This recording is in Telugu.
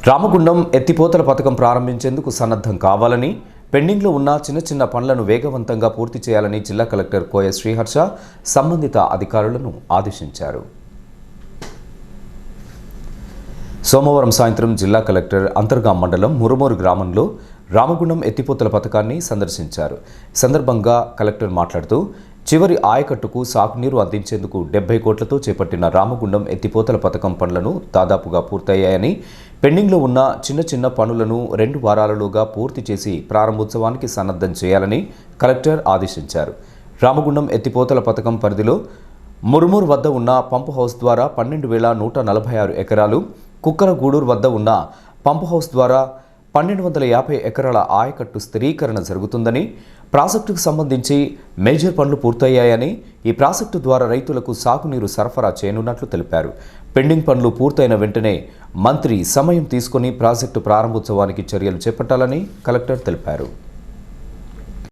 రామగుండం ఎత్తిపోతల పథకం ప్రారంభించేందుకు సన్నద్ధం కావాలని, పెండింగ్లో ఉన్న చిన్న పనులను వేగవంతంగా పూర్తి చేయాలని జిల్లా కలెక్టర్ కోయ శ్రీహర్ష సంబంధిత అధికారులను ఆదేశించారు. సోమవారం సాయంత్రం జిల్లా కలెక్టర్ అంతర్గాం మండలం మురుమూరు గ్రామంలో రామగుండం ఎత్తిపోతల పథకాన్ని సందర్శించారు. ఈ సందర్భంగా కలెక్టర్ మాట్లాడుతూ, చివరి ఆయకట్టుకు సాగునీరు అందించేందుకు 70 కోట్లతో చేపట్టిన రామగుండం ఎత్తిపోతల పథకం పనులను దాదాపుగా పూర్తయ్యాయని, పెండింగ్లో ఉన్న చిన్న పనులను 2 వారాలలోగా పూర్తి చేసి ప్రారంభోత్సవానికి సన్నద్ధం చేయాలని కలెక్టర్ ఆదేశించారు. రామగుండం ఎత్తిపోతల పథకం పరిధిలో మురుమూరు వద్ద ఉన్న పంపు హౌస్ ద్వారా 12,146 ఎకరాలు, కుక్కరగూడూరు వద్ద ఉన్న పంపు హౌస్ ద్వారా 1,250 ఎకరాల ఆయకట్టు స్థిరీకరణ జరుగుతుందని, ప్రాజెక్టుకు సంబంధించి మేజర్ పనులు పూర్తయ్యాయని, ఈ ప్రాజెక్టు ద్వారా రైతులకు సాగునీరు సరఫరా చేయనున్నట్లు తెలిపారు. పెండింగ్ పనులు పూర్తయిన వెంటనే మంత్రి సమయం తీసుకుని ప్రాజెక్టు ప్రారంభోత్సవానికి చర్యలు చేపట్టాలని కలెక్టర్ తెలిపారు.